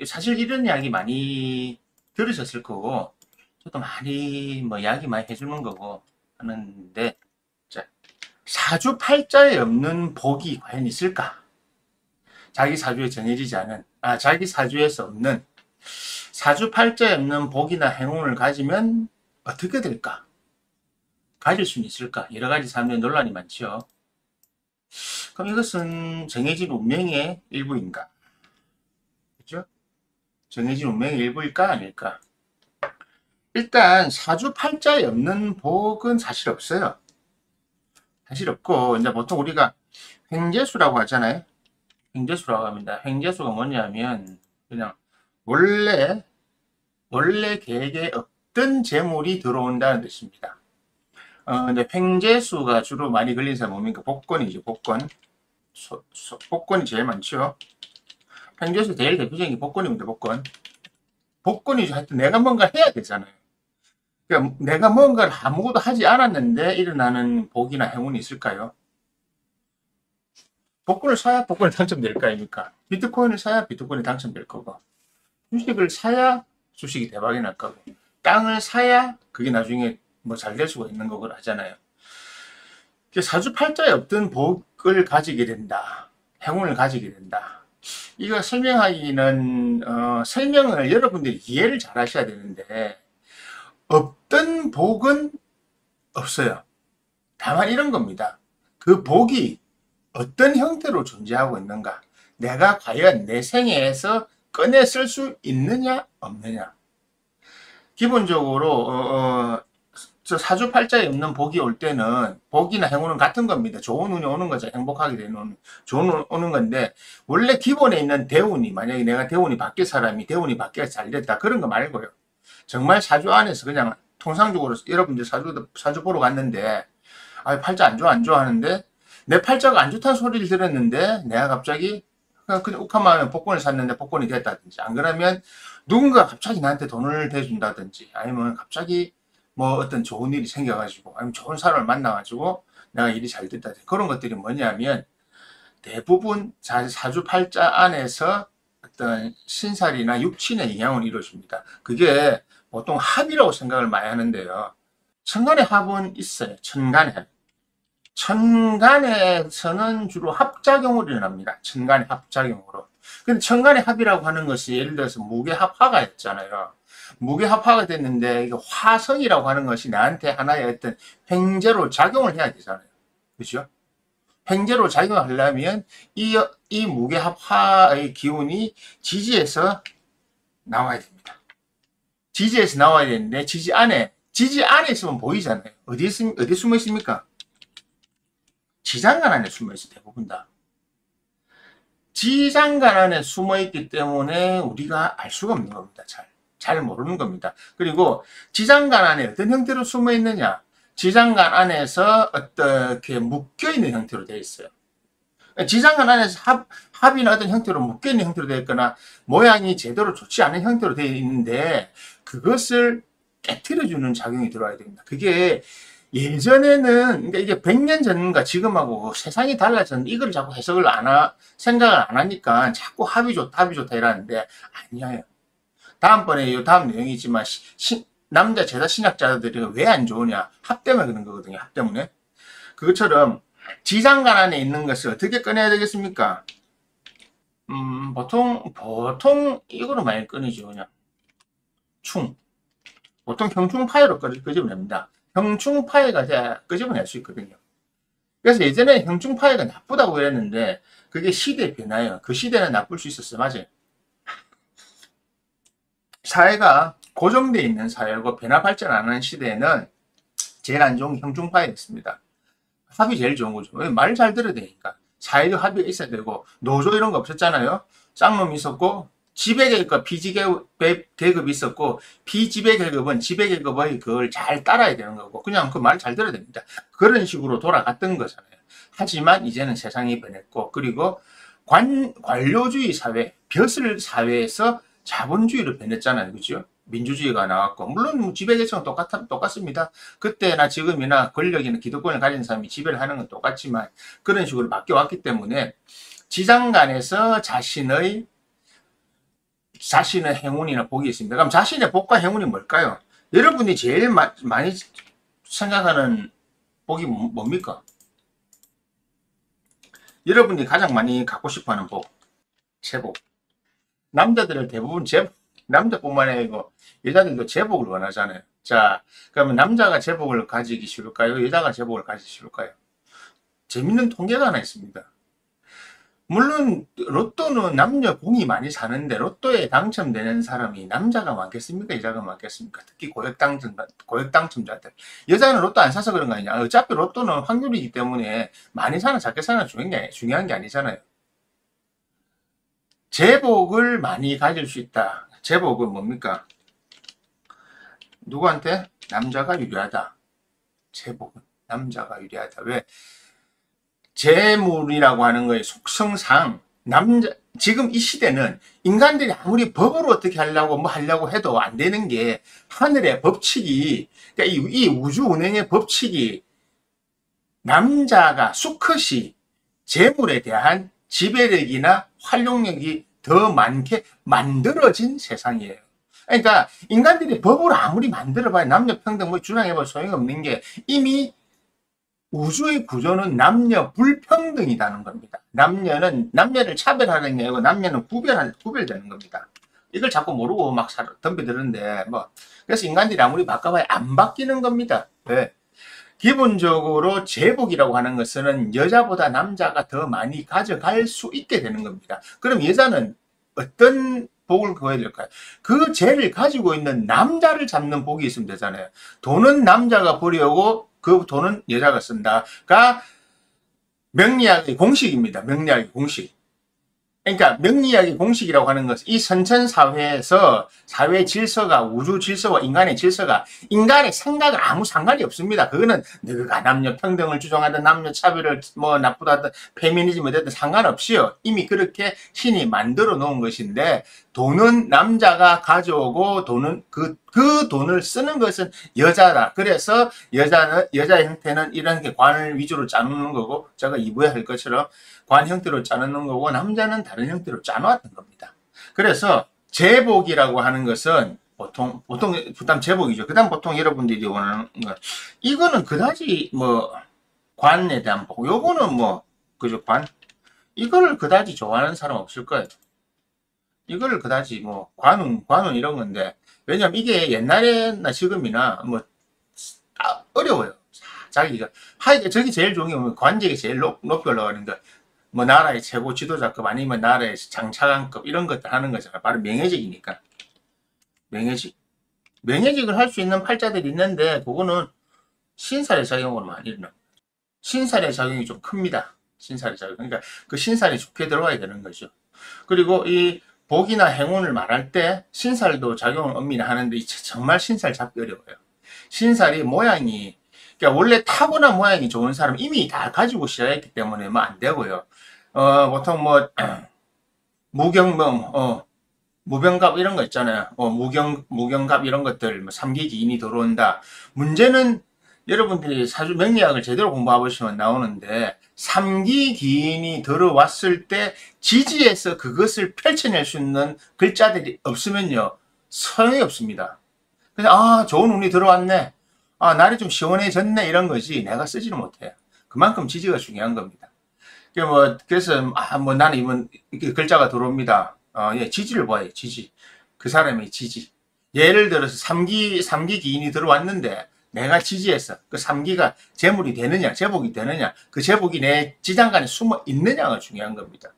사실 이런 이야기 많이 들으셨을 거고, 저도 많이 뭐 이야기 많이 해주는 거고 하는데, 자, 사주팔자에 없는 복이 과연 있을까? 자기 사주에 정해지지 않은, 자기 사주에서 없는, 사주팔자에 없는 복이나 행운을 가지면 어떻게 될까? 가질 수는 있을까? 여러 가지 사람들의 논란이 많죠. 그럼 이것은 정해진 운명의 일부인가? 그죠? 정해진 운명의 일부일까? 아닐까? 일단 사주팔자에 없는 복은 사실 없어요. 사실 없고, 이제 보통 우리가 횡재수라고 하잖아요. 횡재수라고 합니다. 횡재수가 뭐냐면 그냥 원래 계획에 없던 재물이 들어온다는 뜻입니다. 근데 횡재수가 주로 많이 걸린 사람 뭡니까? 복권이죠. 복권. 복권이 제일 많죠. 횡재수 제일 대표적인 게 복권입니다. 복권. 복권이죠. 하여튼 내가 뭔가 해야 되잖아요. 그러니까 내가 뭔가를 아무것도 하지 않았는데 일어나는 복이나 행운이 있을까요? 복권을 사야 복권이 당첨될 거 아닙니까? 비트코인을 사야 비트코인이 당첨될 거고, 주식을 사야 주식이 대박이 날 거고, 땅을 사야 그게 나중에 뭐 잘 될 수가 있는 거고 하잖아요. 사주팔자에 없던 복을 가지게 된다. 행운을 가지게 된다. 이거 설명하기는 설명을 여러분들이 이해를 잘 하셔야 되는데, 없던 복은 없어요. 다만 이런 겁니다. 그 복이 어떤 형태로 존재하고 있는가? 내가 과연 내 생애에서 꺼내 쓸 수 있느냐 없느냐? 기본적으로 저 사주팔자에 없는 복이 올 때는 복이나 행운은 같은 겁니다. 좋은 운이 오는 거죠. 행복하게 되는 좋은 운 오는 건데, 원래 기본에 있는 대운이, 만약에 내가 대운이 밖에 사람이 대운이 밖에 잘 됐다 그런 거 말고요. 정말 사주 안에서 그냥 통상적으로 여러분들 사주 보러 갔는데, 팔자 안 좋아 안 좋아 하는데, 내 팔자가 안 좋다는 소리를 들었는데 내가 갑자기 그냥 욱하면 복권을 샀는데 복권이 됐다든지, 안 그러면 누군가 갑자기 나한테 돈을 대준다든지, 아니면 갑자기 뭐 어떤 좋은 일이 생겨가지고, 아니면 좋은 사람을 만나가지고 내가 일이 잘 됐다든지, 그런 것들이 뭐냐면 대부분 사주팔자 안에서 어떤 신살이나 육친의 영향을 이루어줍니다. 그게 보통 합이라고 생각을 많이 하는데요. 천간의 합은 있어요. 천간의 합. 천간에서는 주로 합작용으로 일어납니다. 천간의 합작용으로. 근데 천간의 합이라고 하는 것이 예를 들어서 무게합화가 있잖아요. 무게합화가 됐는데 이거 화성이라고 하는 것이 나한테 하나의 어떤 횡재로 작용을 해야 되잖아요. 그죠? 횡재로 작용하려면 이 무게합화의 기운이 지지에서 나와야 됩니다. 지지에서 나와야 되는데 지지 안에 있으면 보이잖아요. 어디 숨어 있습니까? 지장간 안에 숨어있어, 대부분 다. 지장간 안에 숨어있기 때문에 우리가 알 수가 없는 겁니다. 잘 모르는 겁니다. 그리고 지장간 안에 어떤 형태로 숨어있느냐? 지장간 안에서 어떻게 묶여있는 형태로 되어 있어요. 지장간 안에서 합이나 어떤 형태로 묶여있는 형태로 되어 있거나 모양이 제대로 좋지 않은 형태로 되어 있는데, 그것을 깨트려주는 작용이 들어와야 됩니다. 그게 예전에는, 그러니까 이게 100년 전과 지금하고 세상이 달라졌는데 이걸 자꾸 생각을 안 하니까 자꾸 합이 좋다 이러는데, 아니에요. 다음번에 다음 내용이지만 남자 제사 신학자들이 왜 안 좋으냐? 합 때문에 그런 거거든요. 합 때문에. 그것처럼 지장간 안에 있는 것을 어떻게 꺼내야 되겠습니까? 보통 이거로 많이 꺼내죠. 그냥 보통 형충파이로 끄집어냅니다. 형충파이가 돼야 끄집어낼 수 있거든요. 그래서 예전에 형충파이가 나쁘다고 그랬는데 그게 시대의 변화예요. 그 시대는 나쁠 수 있었어요. 맞아요. 사회가 고정되어 있는 사회고 변화 발전 안 하는 시대에는 제일 안 좋은 게 형충파이였습니다. 합이 제일 좋은 거죠. 말 잘 들어야 되니까. 사회적 합의가 있어야 되고, 노조 이런 거 없었잖아요. 쌍놈이 있었고, 지배계급과 비지배계급이 있었고, 비지배계급은 지배계급의 그걸 잘 따라야 되는 거고, 그냥 그 말 잘 들어야 됩니다. 그런 식으로 돌아갔던 거잖아요. 하지만 이제는 세상이 변했고, 그리고 관료주의 사회, 벼슬 사회에서 자본주의로 변했잖아요. 그죠? 민주주의가 나왔고, 물론 지배계층은 똑같습니다. 그때나 지금이나 권력이나 기득권을 가진 사람이 지배를 하는 건 똑같지만 그런 식으로 바뀌어왔기 때문에 지장간에서 자신의 자신의 행운이나 복이 있습니다. 그럼 자신의 복과 행운이 뭘까요? 여러분이 제일 많이 생각하는 복이 뭡니까? 여러분이 가장 많이 갖고 싶어하는 복, 제복. 남자들은 대부분 남자뿐만 아니고 여자들도 제복을 원하잖아요. 자, 그러면 남자가 제복을 가지기 싫을까요? 여자가 제복을 가지기 싫을까요? 재밌는 통계가 하나 있습니다. 물론 로또는 남녀 공이 많이 사는데 로또에 당첨되는 사람이 남자가 많겠습니까? 여자가 많겠습니까? 특히 고액 당첨자들. 여자는 로또 안 사서 그런 거 아니냐? 어차피 로또는 확률이기 때문에 많이 사나 작게 사나 중요한 게 아니잖아요. 제복을 많이 가질 수 있다. 제복은 뭡니까? 누구한테? 남자가 유리하다. 제복은 남자가 유리하다. 왜? 재물이라고 하는 거의 속성상 지금 이 시대는 인간들이 아무리 법으로 어떻게 하려고 뭐 하려고 해도 안 되는 게 하늘의 법칙이, 그러니까 이 우주 운행의 법칙이 남자가 수컷이 재물에 대한 지배력이나 활용력이 더 많게 만들어진 세상이에요. 그러니까 인간들이 법을 아무리 만들어봐야 남녀 평등 뭐 주장해봐 소용없는 게 이미 우주의 구조는 남녀 불평등이라는 겁니다. 남녀를 차별하는 게 아니고 남녀는 구별되는 겁니다. 이걸 자꾸 모르고 막 덤벼드는데 그래서 인간들이 아무리 바꿔봐야 안 바뀌는 겁니다. 네. 기본적으로 제복이라고 하는 것은 여자보다 남자가 더 많이 가져갈 수 있게 되는 겁니다. 그럼 여자는 어떤 복을 구해야 될까요? 그 죄를 가지고 있는 남자를 잡는 복이 있으면 되잖아요. 돈은 남자가 벌여오고 그 돈은 여자가 쓴다가 명리학의 공식입니다. 명리학의 공식. 그러니까 명리학의 공식이라고 하는 것은 이 선천사회에서 사회 질서가 우주 질서와 인간의 질서가 인간의 생각은 아무 상관이 없습니다. 그거는 너가 남녀 평등을 주장하든 남녀 차별을 뭐 나쁘다든 페미니즘을 되든 상관없이요. 이미 그렇게 신이 만들어 놓은 것인데 돈은 남자가 가져오고 돈은 그 돈을 쓰는 것은 여자다. 그래서 여자의 형태는 이런 게 관을 위주로 짜놓는 거고 제가 2부에 할 것처럼 관 형태로 짜놓는 거고 남자는 다른 형태로 짜놓았던 겁니다. 그래서 제복이라고 하는 것은 보통 부담 제복이죠. 그 다음 보통 여러분들이 원하는 거 이거는 그다지 관에 대한 복 요거는 그죠 관 이거를 그다지 좋아하는 사람 없을 거예요. 이거를 그다지 관운 이런 건데 왜냐면 이게 옛날에나 지금이나 어려워요. 자기가 저기 제일 좋은 게 관직이 제일 높이 올라가는 거 나라의 최고 지도자급 아니면 나라의 장차관급 이런 것들 하는 거잖아. 바로 명예직이니까. 명예직을 할 수 있는 팔자들이 있는데 그거는 신살의 작용으로 많이 일어나. 신살의 작용이 좀 큽니다. 신살의 작용. 그러니까 그 신살이 좋게 들어가야 되는 거죠. 그리고 이 복이나 행운을 말할 때 신살도 작용을 엄밀히 하는데 정말 신살 잡기 어려워요. 신살이 모양이 그러니까 원래 타고난 모양이 좋은 사람 이미 다 가지고 시작했기 때문에 안 되고요. 보통 무병갑 이런 거 있잖아요. 무경갑 이런 것들 삼기기인이 들어온다. 문제는 여러분들이 사주 명리학을 제대로 공부해보시면 나오는데 삼기기인이 들어왔을 때 지지에서 그것을 펼쳐낼 수 있는 글자들이 없으면요 소용이 없습니다. 그래서 좋은 운이 들어왔네. 날이 좀 시원해졌네 이런 거지 내가 쓰지는 못해요. 그만큼 지지가 중요한 겁니다. 그래서 나는 이번 글자가 들어옵니다. 지지를 봐요. 지지. 그 사람의 지지. 예를 들어서 삼기 기인이 들어왔는데 내가 지지해서 그 삼기가 재물이 되느냐 제복이 되느냐 그 제복이 내 지장간에 숨어 있느냐가 중요한 겁니다.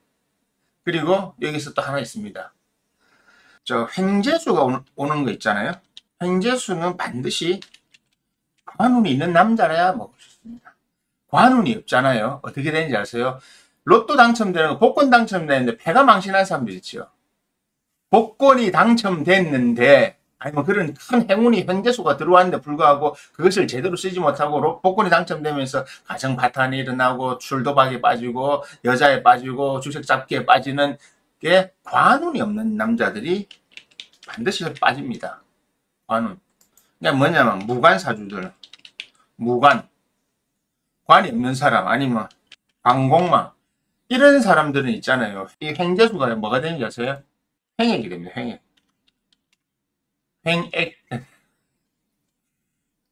그리고 여기서 또 하나 있습니다. 저 횡재수가 오는 거 있잖아요. 횡재수는 반드시 관운이 있는 남자라야 먹을 수 있습니다. 관운이 없잖아요. 어떻게 되는지 아세요? 로또 당첨되는 거, 복권 당첨되는데 패가 망신한 사람들 있죠. 복권이 당첨됐는데 그런 큰 행운이 횡재수가 들어왔는데 불구하고 그것을 제대로 쓰지 못하고 복권이 당첨되면서 가정 파탄이 일어나고 술도박에 빠지고 여자에 빠지고 주식 잡기에 빠지는 게 관운이 없는 남자들이 반드시 빠집니다. 관운. 그냥 뭐냐면 무관사주들. 관이 없는 사람 아니면 관공망 이런 사람들은 있잖아요. 이 횡재수가 뭐가 되는지 아세요? 횡액이 됩니다. 횡액. 횡액.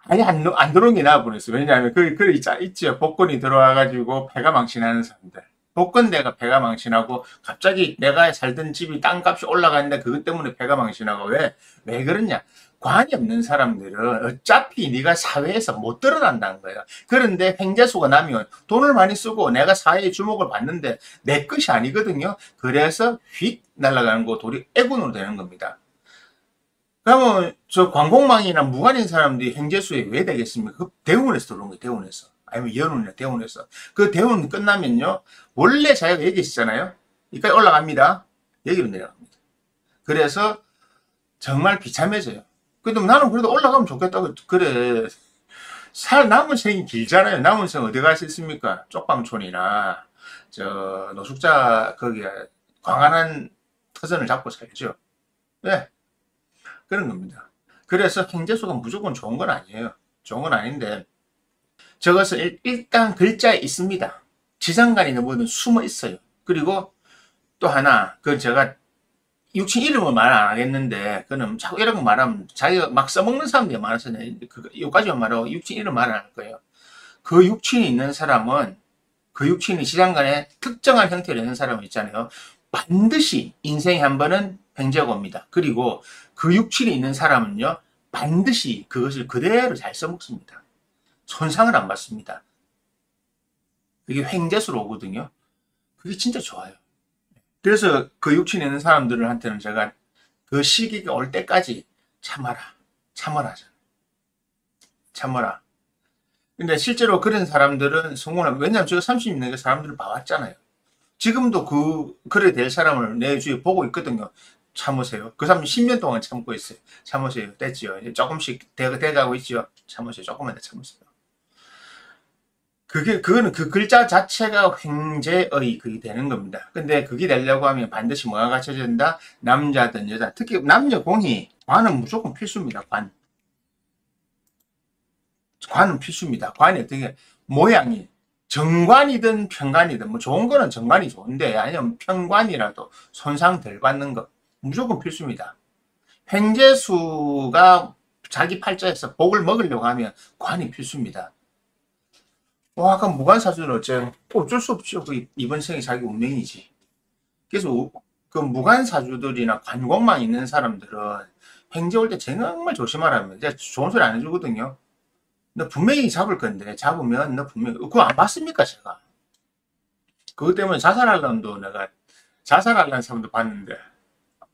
아니, 안 들어온 게 나아 보냈어. 왜냐하면, 있죠. 복권이 들어와가지고, 배가 망신하는 사람들. 복권대가 배가 망신하고, 갑자기 내가 살던 집이 땅값이 올라가는데, 그것 때문에 배가 망신하고, 왜 그러냐? 관이 없는 사람들은 어차피 네가 사회에서 못 드러난다는 거예요. 그런데 횡재수가 나면 돈을 많이 쓰고 내가 사회의 주목을 받는데 내 것이 아니거든요. 그래서 휙 날아가는 거 돌이 애군으로 되는 겁니다. 그러면 저 관공망이나 무관인 사람들이 행재수에 왜 되겠습니까? 그 대운에서 들어온 거예요. 대운에서. 아니면 연운이나 대운에서. 그 대운 끝나면요. 원래 자기가 여기 있었잖아요. 여기까지 올라갑니다. 여기로 내려갑니다. 그래서 정말 비참해져요. 근데 나는 그래도 올라가면 좋겠다고. 그래. 남은 생이 길잖아요. 남은 생 어디 갈 수 있습니까? 쪽방촌이나 저 노숙자 거기에 광활한 터전을 잡고 살죠. 네. 그런 겁니다. 그래서 행재수가 무조건 좋은 건 아니에요. 좋은 건 아닌데 저것은 일단 글자에 있습니다. 지상간이 뭐든 숨어 있어요. 그리고 또 하나 제가 육친 이름을 말 안 하겠는데 그는 자꾸 이런 거 말하면 자기가 막 써먹는 사람들이 많아서 여기까지만 말하고 육친 이름 말 안 할 거예요. 그 육친이 있는 사람은 그 육친이 지상간에 특정한 형태로 있는 사람은 있잖아요. 반드시 인생에 한 번은 횡재가 옵니다. 그리고 그 육칠이 있는 사람은요, 반드시 그것을 그대로 잘 써먹습니다. 손상을 안 받습니다. 그게 횡재수로 오거든요. 그게 진짜 좋아요. 그래서 그 육친이 있는 사람들한테는 제가 그 시기가 올 때까지 참아라. 참아라. 근데 실제로 그런 사람들은 성공을, 왜냐면 제가 30년 사람들을 봐왔잖아요. 지금도 그래 될 사람을 내 주위에 보고 있거든요. 참으세요. 그 사람 10년 동안 참고 있어요. 참으세요. 됐지요. 이제 조금씩 돼가고 있지요. 참으세요. 조금만 더 참으세요. 그거는 그 글자 자체가 횡재의 그게 되는 겁니다. 근데 그게 되려고 하면 반드시 뭐가 갖춰져야 된다? 남자든 여자. 특히 남녀 공이, 관은 무조건 필수입니다. 관은 필수입니다. 관이 어떻게, 모양이. 정관이든 편관이든, 뭐 좋은 거는 정관이 좋은데, 아니면 편관이라도 손상 덜 받는 거. 무조건 필수입니다. 횡재수가 자기 팔자에서 복을 먹으려고 하면 관이 필수입니다. 아까 무관사주는 어쩔 수 없죠. 이번 생이 자기 운명이지. 그래서 그 무관사주들이나 관공망 있는 사람들은 횡재 올 때 정말 조심하라면 제가 좋은 소리 안 해주거든요. 너 분명히 잡을 건데 잡으면 너 분명히 그거 안 봤습니까 제가? 그것 때문에 자살하려는 사람도 봤는데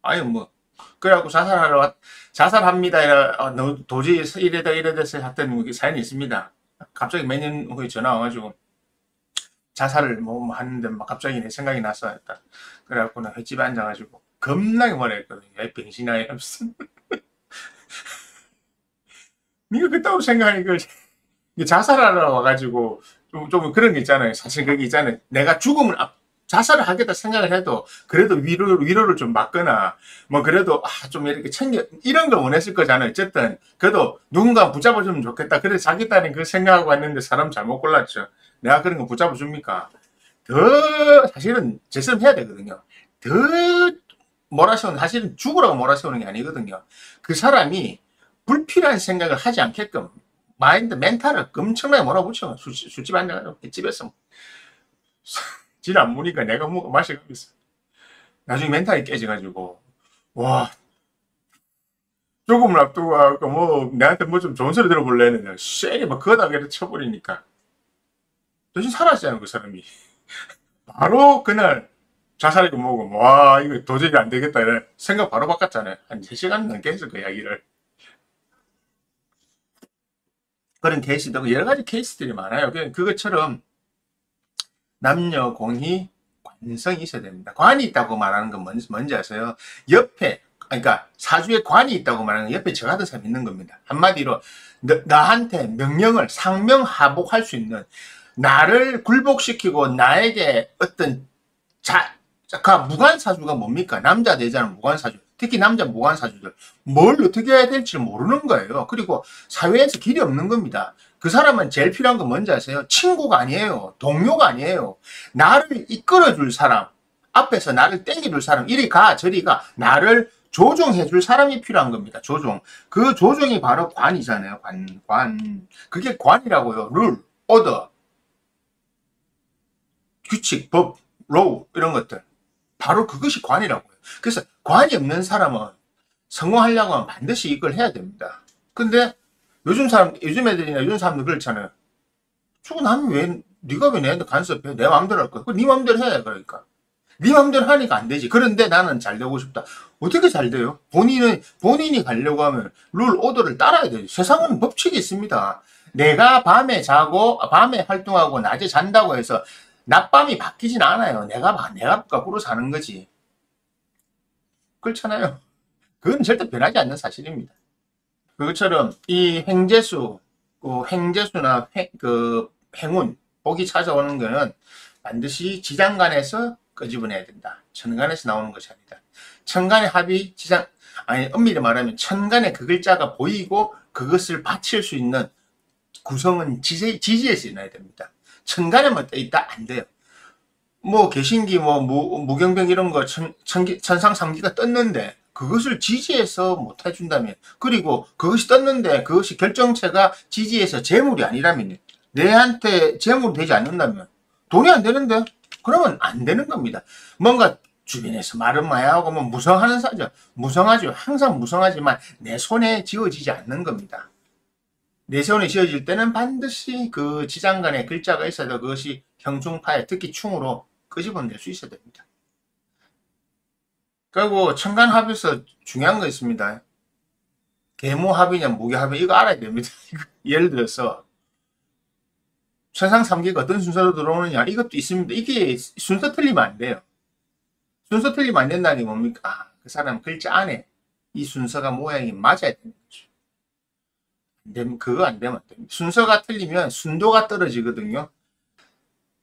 아니 뭐 그래갖고 자살합니다. 도저히 이래서 했던 사연이 있습니다. 갑자기 몇 년 후에 전화 와가지고 자살을 뭐 하는데 막 갑자기 내 생각이 나서 했다. 그래갖고 나 횟집에 앉아가지고 겁나게 뭐라 했거든요. 야, 병신아 이러면서. 니가 그따구 생각하니 자살하러 와가지고 좀 그런 게 있잖아요. 사실 그게 있잖아요. 내가 자살을 하겠다 생각을 해도 그래도 위로를 좀 받거나 뭐 그래도 좀 이렇게 이런 걸 원했을 거잖아요. 어쨌든 그래도 누군가 붙잡아주면 좋겠다. 그래서 자기 딸은 그 생각하고 왔는데 사람 잘못 골랐죠. 내가 그런 거 붙잡아줍니까? 사실은 제스럼 해야 되거든요. 사실은 죽으라고 몰아세우는 게 아니거든요. 그 사람이 불필요한 생각을 하지 않게끔 멘탈을 엄청나게 몰아붙여. 술집 앉아가지고 집에서 지는 안 무니까 내가 마셔가면서 나중에 멘탈이 깨져가지고 와 조금을 앞두고 뭐 내한테 뭐 좀 좋은 소리 들어볼래 했는데 쎄게 막 거다게 쳐버리니까 대신 살았잖아요 그 사람이. 바로 그날 자살이고 뭐고 와 이거 도저히 안 되겠다 이래 생각 바로 바꿨잖아요. 한 3시간 넘게 했을 그 이야기를. 그런 케이스도 여러 가지 케이스들이 많아요. 그것처럼 남녀 공이 관성이 있어야 됩니다. 관이 있다고 말하는 건 뭔지 아세요? 옆에, 그러니까 사주에 관이 있다고 말하는 건 옆에 저 같은 사람이 있는 겁니다. 한마디로 나한테 명령을 상명하복할 수 있는, 나를 굴복시키고 나에게 어떤 무관사주가 뭡니까? 남자 여자는 무관사주. 특히 남자 무관사주들 뭘 어떻게 해야 될지 모르는 거예요. 그리고 사회에서 길이 없는 겁니다. 그 사람은 제일 필요한 건 뭔지 아세요? 친구가 아니에요. 동료가 아니에요. 나를 이끌어줄 사람. 앞에서 나를 땡겨줄 사람, 이리 가 저리 가, 나를 조종해줄 사람이 필요한 겁니다. 조종. 그 조종이 바로 관이잖아요. 관. 그게 관이라고요. 룰, 오더, 규칙, 법, 로우 이런 것들. 바로 그것이 관이라고요. 그래서 관이 없는 사람은 성공하려고 하면 반드시 이걸 해야 됩니다. 근데 요즘 애들이나 요즘 사람들 그렇잖아요. 저거 나는 왜, 네가 왜 내한테 간섭해? 내 마음대로 할 거야. 네 마음대로 해. 그러니까. 네 마음대로 하니까 안 되지. 그런데 나는 잘 되고 싶다. 어떻게 잘 돼요? 본인이 가려고 하면 룰, 오더를 따라야 돼요. 세상은 법칙이 있습니다. 내가 밤에 자고, 밤에 활동하고, 낮에 잔다고 해서 낮밤이 바뀌진 않아요. 내가 거꾸로 사는 거지. 그렇잖아요. 그건 절대 변하지 않는 사실입니다. 그것처럼 이 횡재수나 행운, 복이 찾아오는 거는 반드시 지장간에서 끄집어내야 된다. 천간에서 나오는 것이 아니다. 천간의 합이 엄밀히 말하면 천간의 그 글자가 보이고 그것을 바칠 수 있는 구성은 지지에서 일어나야 됩니다. 천간에만 떠 있다 안 돼요. 뭐 개신기, 무경병 이런 거 천상삼기가 떴는데 그것을 지지해서 못 해준다면, 그리고 그것이 떴는데 그것이 결정체가 지지해서 재물이 아니라면, 내한테 재물이 되지 않는다면, 돈이 안 되는데 그러면 안 되는 겁니다. 뭔가 주변에서 말은 많이 하고 뭐 무성하는 사죠. 무성하죠. 항상 무성하지만 내 손에 지어지지 않는 겁니다. 내 손에 지어질 때는 반드시 그 지장간에 글자가 있어도 그것이 형중파에, 특히 충으로 끄집어낼 수 있어야 됩니다. 그리고 천간합에서 중요한 거 있습니다. 계모합이냐 무게합이냐 이거 알아야 됩니다. 예를 들어서 천상삼계가 어떤 순서로 들어오느냐 이것도 있습니다. 이게 순서 틀리면 안 돼요. 순서 틀리면 안 된다는 게 뭡니까? 그 사람 글자 안에 이 순서가 모양이 맞아야 되는 거죠. 그거 안 되면 안 됩니다. 순서가 틀리면 순도가 떨어지거든요.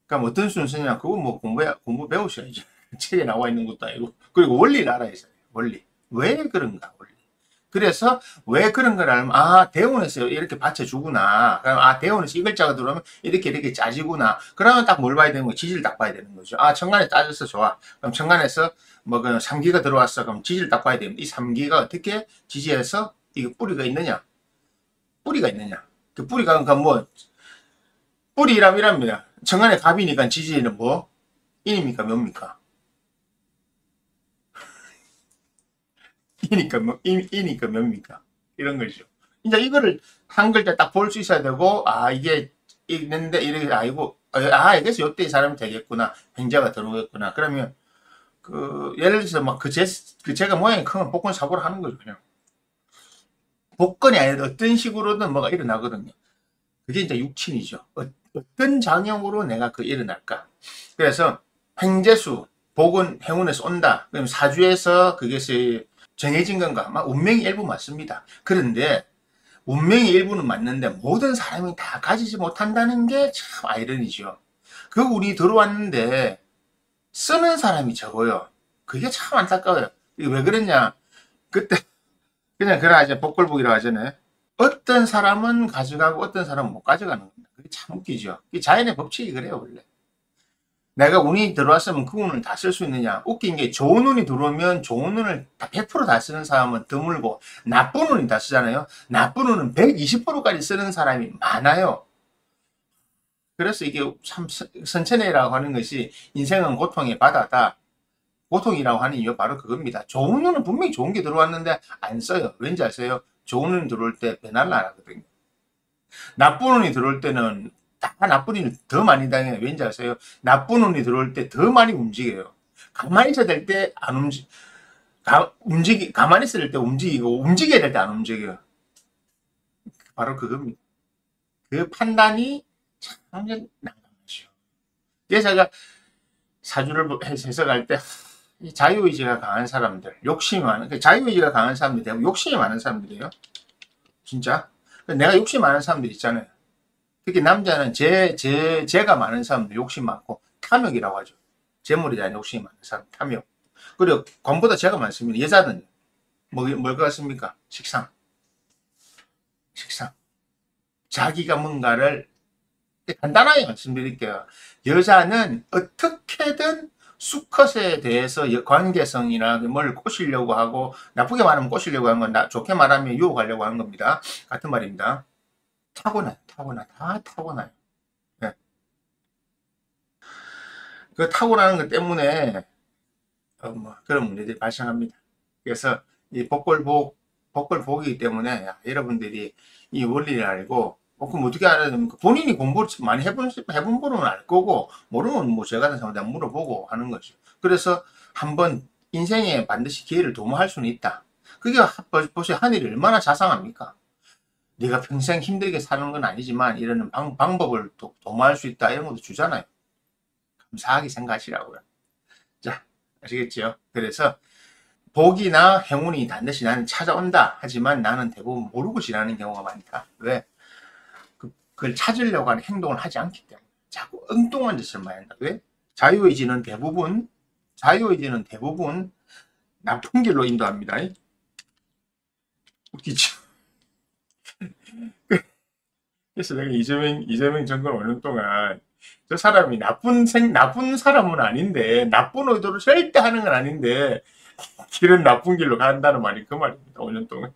그럼 어떤 순서냐? 그거 뭐 공부 배우셔야죠. 책에 나와 있는 것도 아니고. 그리고 원리를 알아야 돼요. 원리. 왜 그런가? 원리. 그래서 왜 그런 걸 알면, 대운에서 이렇게 받쳐주구나. 그럼 대운에서 이 글자가 들어오면 이렇게 짜지구나. 그러면 딱 뭘 봐야 되는 거예요? 지지를 딱 봐야 되는 거죠. 천간에 따져서 좋아. 그럼 천간에서 그 삼기가 들어왔어. 그럼 지지를 딱 봐야 됩니다. 이 삼기가 어떻게 지지해서 이거 뿌리가 있느냐? 뿌리가 있느냐? 그 뿌리가 그러니까 뭐 뿌리랍니다. 천간에 갑이니까 지지는 뭐? 인입니까? 뭡니까? 이니까 뭡니까? 이런 거죠. 이제 이거를 한 글자 딱 볼 수 있어야 되고, 이게 있는데, 이렇게, 여기서 요때 이 사람이 되겠구나. 행자가 들어오겠구나. 그러면, 예를 들어서 제가 모양이 크면 복권 사고를 하는 거죠, 그냥. 복권이 아니라 어떤 식으로든 뭐가 일어나거든요. 그게 이제 육친이죠. 어떤 장형으로 내가 일어날까. 그래서, 횡재수, 복은 행운에서 온다. 그럼 사주에서 그것이 정해진 건가? 운명의 일부 맞습니다. 그런데 운명의 일부는 맞는데 모든 사람이 다 가지지 못한다는 게 참 아이러니죠. 그 운이 들어왔는데 쓰는 사람이 적어요. 그게 참 안타까워요. 이게 왜 그러냐? 그때 그냥 그러하죠. 복골복이라고 하잖아요. 어떤 사람은 가져가고 어떤 사람은 못 가져가는 겁니다. 그게 참 웃기죠. 자연의 법칙이 그래요, 원래. 내가 운이 들어왔으면 그 운을 다 쓸 수 있느냐. 웃긴 게 좋은 운이 들어오면 좋은 운을 100%다 쓰는 사람은 드물고 나쁜 운이 다 쓰잖아요. 나쁜 운은 120%까지 쓰는 사람이 많아요. 그래서 이게 참 선천해라고 하는 것이 인생은 고통의 바다다. 고통이라고 하는 이유 바로 그겁니다. 좋은 운은 분명히 좋은 게 들어왔는데 안 써요. 왠지 아세요? 좋은 운이 들어올 때 배날 안 하거든요. 나쁜 운이 들어올 때는 다 나쁜 운이 더 많이 당해요. 왠지 아세요? 나쁜 운이 들어올 때 더 많이 움직여요. 가만히 있어야 될 때 안 가만히 있어야 될 때 움직이고, 움직여야 될 때 안 움직여요. 바로 그겁니다. 그 판단이 참 난감하죠. 그래서 제가 사주를 해석할 때, 자유의지가 강한 사람들, 욕심이 많은, 자유의지가 강한 사람들이 대부분 욕심이 많은 사람들이에요. 진짜. 내가 욕심 많은 사람들 있잖아요. 특히 남자는 제가 많은 사람들 욕심 많고 탐욕이라고 하죠. 재물에 대한 욕심이 많은 사람, 탐욕. 그리고 권보다 제가 많습니다. 여자는 뭘 것 같습니까? 식상. 자기가 뭔가를 간단하게 말씀드릴게요. 여자는 어떻게든 수컷에 대해서 관계성이나 뭘 꼬시려고 하고, 나쁘게 말하면 꼬시려고 하는 건, 좋게 말하면 유혹하려고 하는 겁니다. 같은 말입니다. 타고나요, 타고나. 다 타고나요. 네. 그 타고나는 것 때문에, 뭐 그런 문제들이 발생합니다. 그래서 이 복걸복이기 때문에 여러분들이 이 원리를 알고, 그럼 어떻게 알아야 됩니까? 본인이 공부를 많이 해본 분은 알 거고, 모르면 뭐 제가 같은 사람한테 물어보고 하는 거죠. 그래서 한번 인생에 반드시 기회를 도모할 수는 있다. 그게 보세요. 하늘이 얼마나 자상합니까? 네가 평생 힘들게 사는 건 아니지만 이런 방법을 도모할 수 있다. 이런 것도 주잖아요. 감사하게 생각하시라고요. 자, 아시겠죠? 그래서 복이나 행운이 반드시 나는 찾아온다. 하지만 나는 대부분 모르고 지나는 경우가 많다. 왜? 그걸 찾으려고 하는 행동을 하지 않기 때문에. 자꾸 엉뚱한 짓을 많이 한다. 왜? 자유의지는 대부분 나쁜 길로 인도합니다. 웃기죠? 그래서 내가 이재명 정권 오는 동안 저 사람이 나쁜 사람은 아닌데, 나쁜 의도로 절대 하는 건 아닌데, 길은 나쁜 길로 간다는 말이 그 말입니다. 5년 동안.